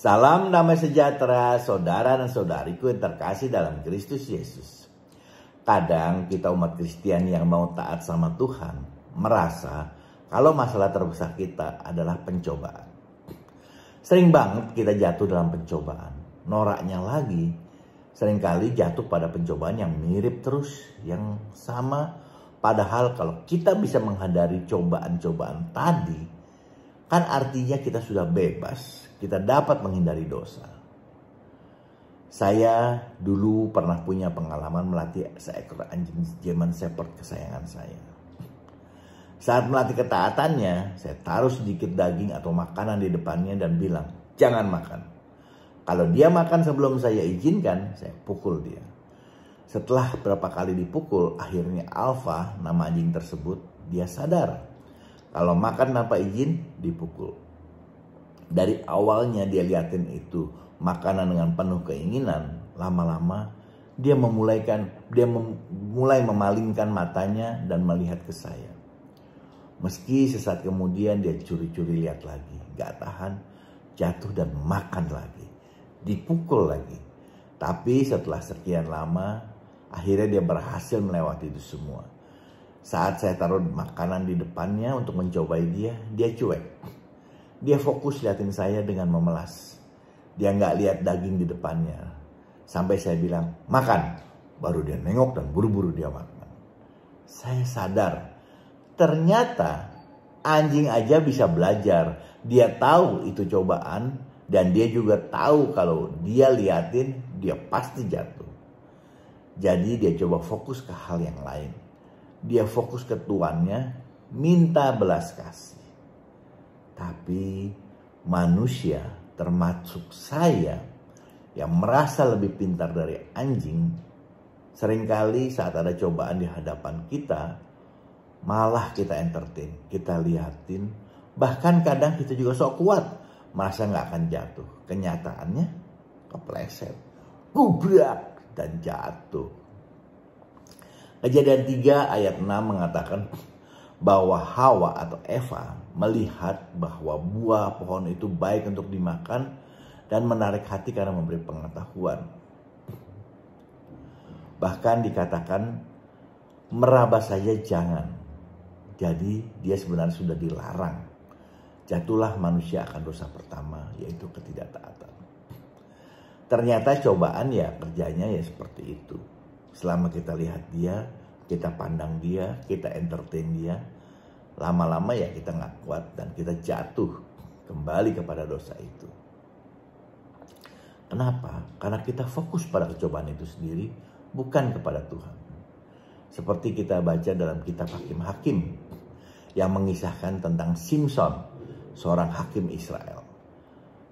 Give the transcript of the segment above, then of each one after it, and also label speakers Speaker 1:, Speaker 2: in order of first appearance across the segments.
Speaker 1: Salam damai sejahtera saudara dan saudariku yang terkasih dalam Kristus Yesus. Kadang kita umat Kristen yang mau taat sama Tuhan merasa kalau masalah terbesar kita adalah pencobaan. Sering banget kita jatuh dalam pencobaan. Noraknya lagi, seringkali jatuh pada pencobaan yang mirip terus, yang sama. Padahal kalau kita bisa menghindari cobaan-cobaan tadi, kan artinya kita sudah bebas, kita dapat menghindari dosa. Saya dulu pernah punya pengalaman melatih seekor anjing German Shepherd kesayangan saya. Saat melatih ketaatannya, saya taruh sedikit daging atau makanan di depannya dan bilang, jangan makan. Kalau dia makan sebelum saya izinkan, saya pukul dia. Setelah berapa kali dipukul, akhirnya Alpha, nama anjing tersebut, dia sadar. Kalau makan tanpa izin, dipukul. Dari awalnya dia liatin itu makanan dengan penuh keinginan, lama-lama dia mulai memalingkan matanya dan melihat ke saya. Meski sesaat kemudian dia curi-curi lihat lagi, gak tahan, jatuh dan makan lagi, dipukul lagi. Tapi setelah sekian lama, akhirnya dia berhasil melewati itu semua. Saat saya taruh makanan di depannya untuk mencobai dia cuek. Dia fokus liatin saya dengan memelas. Dia nggak lihat daging di depannya. Sampai saya bilang, makan. Baru dia nengok dan buru-buru dia makan. Saya sadar, ternyata anjing aja bisa belajar. Dia tahu itu cobaan dan dia juga tahu kalau dia liatin, dia pasti jatuh. Jadi dia coba fokus ke hal yang lain. Dia fokus ke tuannya, minta belas kasih. Tapi manusia, termasuk saya, yang merasa lebih pintar dari anjing, seringkali saat ada cobaan di hadapan kita, malah kita entertain, kita liatin, bahkan kadang kita juga sok kuat, merasa nggak akan jatuh. Kenyataannya kepleset, gubrak dan jatuh. Kejadian 3 ayat 6 mengatakan bahwa Hawa atau Eva melihat bahwa buah pohon itu baik untuk dimakan dan menarik hati karena memberi pengetahuan. Bahkan dikatakan meraba saja jangan. Jadi dia sebenarnya sudah dilarang. Jatuhlah manusia akan dosa pertama, yaitu ketidaktaatan. Ternyata cobaan ya kerjanya ya seperti itu. Selama kita lihat dia, kita pandang dia, kita entertain dia, lama-lama ya kita nggak kuat dan kita jatuh kembali kepada dosa itu. Kenapa? Karena kita fokus pada cobaan itu sendiri, bukan kepada Tuhan. Seperti kita baca dalam kitab Hakim-Hakim yang mengisahkan tentang Simson, seorang hakim Israel.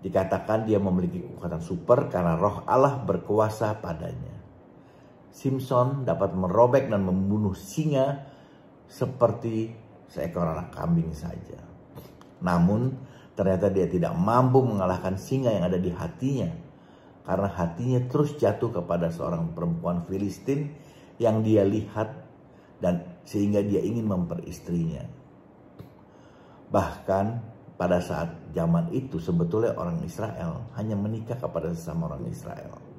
Speaker 1: Dikatakan dia memiliki kekuatan super karena roh Allah berkuasa padanya. Simson dapat merobek dan membunuh singa seperti seekor anak kambing saja. Namun ternyata dia tidak mampu mengalahkan singa yang ada di hatinya. Karena hatinya terus jatuh kepada seorang perempuan Filistin yang dia lihat dan sehingga dia ingin memperistrinya. Bahkan pada saat zaman itu sebetulnya orang Israel hanya menikah kepada sesama orang Israel.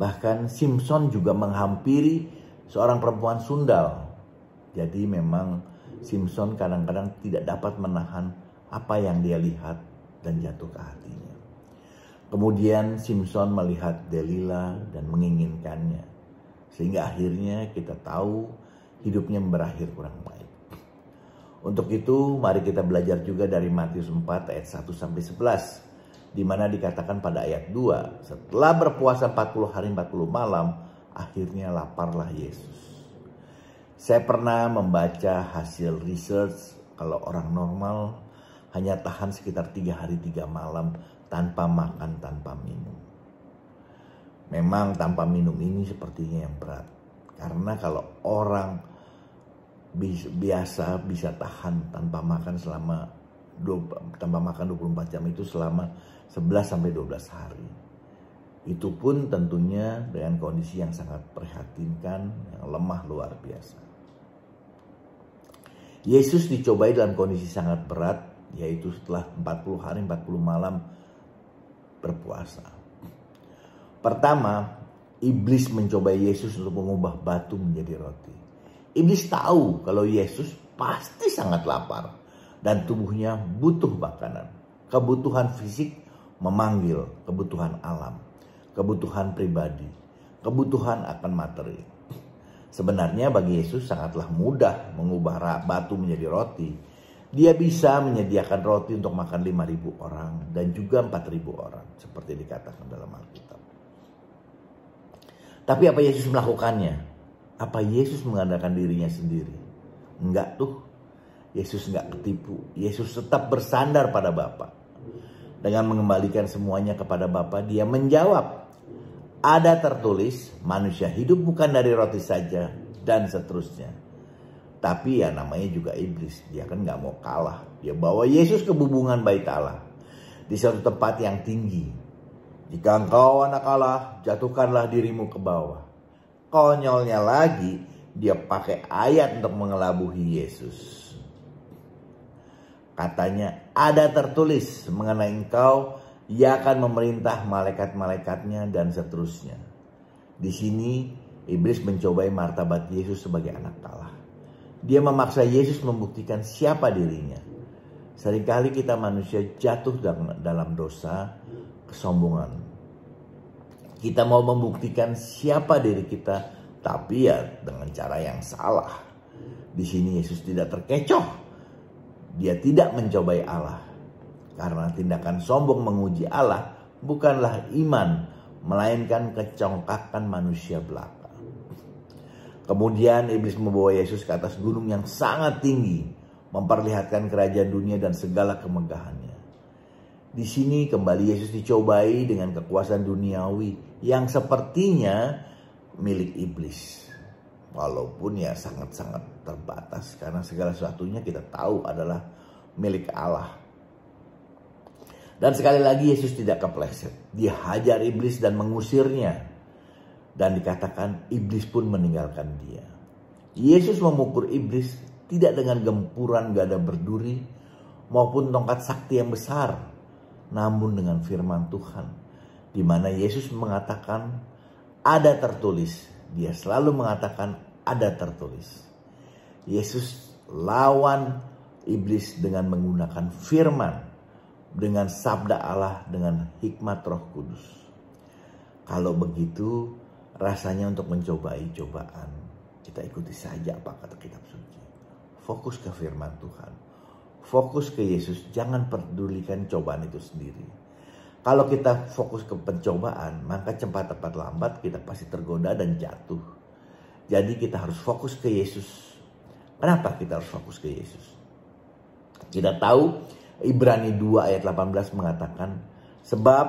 Speaker 1: Bahkan Simson juga menghampiri seorang perempuan sundal. Jadi memang Simson kadang-kadang tidak dapat menahan apa yang dia lihat dan jatuh ke hatinya. Kemudian Simson melihat Delila dan menginginkannya. Sehingga akhirnya kita tahu hidupnya berakhir kurang baik. Untuk itu mari kita belajar juga dari Matius 4 ayat 1-11. Di mana dikatakan pada ayat 2, setelah berpuasa 40 hari 40 malam, akhirnya laparlah Yesus. Saya pernah membaca hasil research kalau orang normal hanya tahan sekitar 3 hari 3 malam tanpa makan, tanpa minum. Memang tanpa minum ini sepertinya yang berat. Karena kalau orang biasa bisa tahan tanpa makan 24 jam itu selama 11-12 hari. Itu pun tentunya dengan kondisi yang sangat prihatinkan, yang lemah luar biasa. Yesus dicobai dalam kondisi sangat berat yaitu setelah 40 hari 40 malam berpuasa. Pertama, iblis mencoba Yesus untuk mengubah batu menjadi roti. Iblis tahu kalau Yesus pasti sangat lapar dan tubuhnya butuh makanan. Kebutuhan fisik memanggil kebutuhan alam, kebutuhan pribadi, kebutuhan akan materi. Sebenarnya bagi Yesus sangatlah mudah mengubah batu menjadi roti. Dia bisa menyediakan roti untuk makan 5.000 orang dan juga 4.000 orang, seperti dikatakan dalam Alkitab. Tapi apa Yesus melakukannya? Apa Yesus mengandalkan dirinya sendiri? Enggak tuh. Yesus enggak ketipu. Yesus tetap bersandar pada Bapa. Dengan mengembalikan semuanya kepada Bapa, dia menjawab, ada tertulis, manusia hidup bukan dari roti saja, dan seterusnya. Tapi ya namanya juga iblis. Dia kan gak mau kalah. Dia bawa Yesus ke bubungan bait Allah. Di suatu tempat yang tinggi. Jika engkau anak Allah, jatuhkanlah dirimu ke bawah. Konyolnya lagi, dia pakai ayat untuk mengelabuhi Yesus. Katanya, ada tertulis mengenai engkau, ia akan memerintah malaikat-malaikatnya dan seterusnya. Di sini, iblis mencobai martabat Yesus sebagai anak Allah. Dia memaksa Yesus membuktikan siapa dirinya. Seringkali kita manusia jatuh dalam dosa, kesombongan. Kita mau membuktikan siapa diri kita, tapi ya dengan cara yang salah. Di sini Yesus tidak terkecoh. Dia tidak mencobai Allah. Karena tindakan sombong menguji Allah bukanlah iman, melainkan kecongkakan manusia belaka. Kemudian iblis membawa Yesus ke atas gunung yang sangat tinggi, memperlihatkan kerajaan dunia dan segala kemegahannya. Di sini kembali Yesus dicobai dengan kekuasaan duniawi yang sepertinya milik iblis. Walaupun ya sangat-sangat terbatas, karena segala sesuatunya kita tahu adalah milik Allah. Dan sekali lagi Yesus tidak kepleset. Dia hajar iblis dan mengusirnya. Dan dikatakan iblis pun meninggalkan dia. Yesus memukul iblis tidak dengan gempuran gada berduri maupun tongkat sakti yang besar, namun dengan firman Tuhan, di mana Yesus mengatakan ada tertulis. Dia selalu mengatakan ada tertulis. Yesus lawan iblis dengan menggunakan firman, dengan sabda Allah, dengan hikmat Roh Kudus. Kalau begitu, rasanya untuk mencobai cobaan, kita ikuti saja apa kata kitab suci. Fokus ke firman Tuhan. Fokus ke Yesus, jangan pedulikan cobaan itu sendiri. Kalau kita fokus ke pencobaan, maka cepat atau lambat kita pasti tergoda dan jatuh. Jadi kita harus fokus ke Yesus. Kenapa kita harus fokus ke Yesus? Kita tahu Ibrani 2 ayat 18 mengatakan, sebab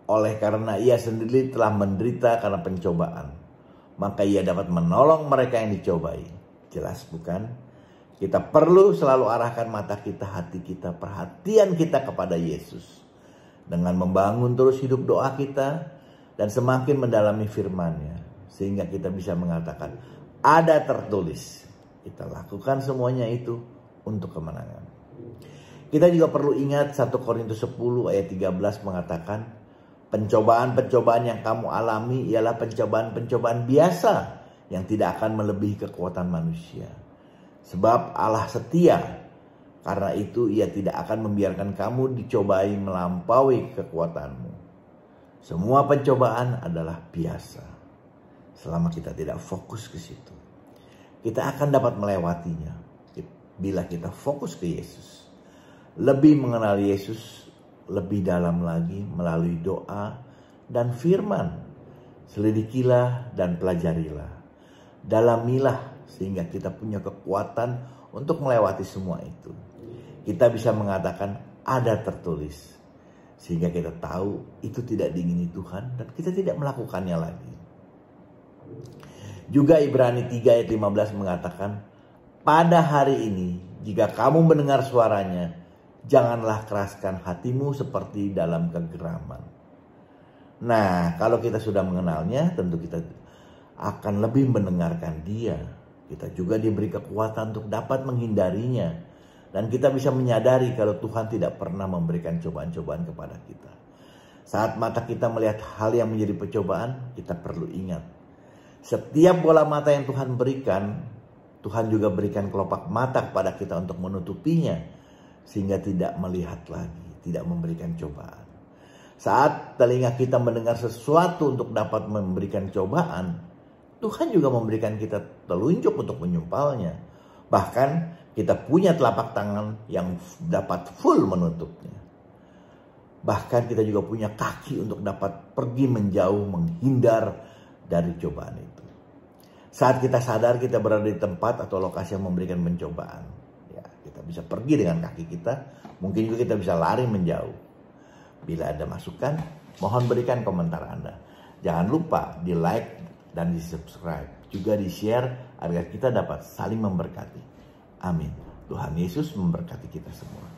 Speaker 1: oleh karena ia sendiri telah menderita karena pencobaan, maka ia dapat menolong mereka yang dicobai. Jelas bukan? Kita perlu selalu arahkan mata kita, hati kita, perhatian kita kepada Yesus. Dengan membangun terus hidup doa kita dan semakin mendalami firman-Nya, sehingga kita bisa mengatakan ada tertulis. Kita lakukan semuanya itu untuk kemenangan. Kita juga perlu ingat 1 Korintus 10 ayat 13 mengatakan, pencobaan-pencobaan yang kamu alami ialah pencobaan-pencobaan biasa yang tidak akan melebihi kekuatan manusia. Sebab Allah setia. Karena itu ia tidak akan membiarkan kamu dicobai melampaui kekuatanmu. Semua pencobaan adalah biasa. Selama kita tidak fokus ke situ, kita akan dapat melewatinya. Bila kita fokus ke Yesus, lebih mengenal Yesus, lebih dalam lagi melalui doa dan firman. Selidikilah dan pelajarilah. Dalamilah sehingga kita punya kekuatan untuk melewati semua itu. Kita bisa mengatakan ada tertulis. Sehingga kita tahu itu tidak diingini Tuhan dan kita tidak melakukannya lagi. Juga Ibrani 3 ayat 15 mengatakan, pada hari ini jika kamu mendengar suaranya, janganlah keraskan hatimu seperti dalam kegeraman. Nah, kalau kita sudah mengenalnya, tentu kita akan lebih mendengarkan Dia. Kita juga diberi kekuatan untuk dapat menghindarinya. Dan kita bisa menyadari kalau Tuhan tidak pernah memberikan cobaan-cobaan kepada kita. Saat mata kita melihat hal yang menjadi percobaan, kita perlu ingat. Setiap bola mata yang Tuhan berikan, Tuhan juga berikan kelopak mata kepada kita untuk menutupinya. Sehingga tidak melihat lagi, tidak memberikan cobaan. Saat telinga kita mendengar sesuatu untuk dapat memberikan cobaan, Tuhan juga memberikan kita telunjuk untuk menyumpalnya. Bahkan kita punya telapak tangan yang dapat full menutupnya. Bahkan kita juga punya kaki untuk dapat pergi menjauh, menghindar dari cobaan itu. Saat kita sadar kita berada di tempat atau lokasi yang memberikan pencobaan, ya, kita bisa pergi dengan kaki kita, mungkin juga kita bisa lari menjauh. Bila ada masukan, mohon berikan komentar Anda. Jangan lupa di like dan di subscribe. Juga di share agar kita dapat saling memberkati. Amin. Tuhan Yesus memberkati kita semua.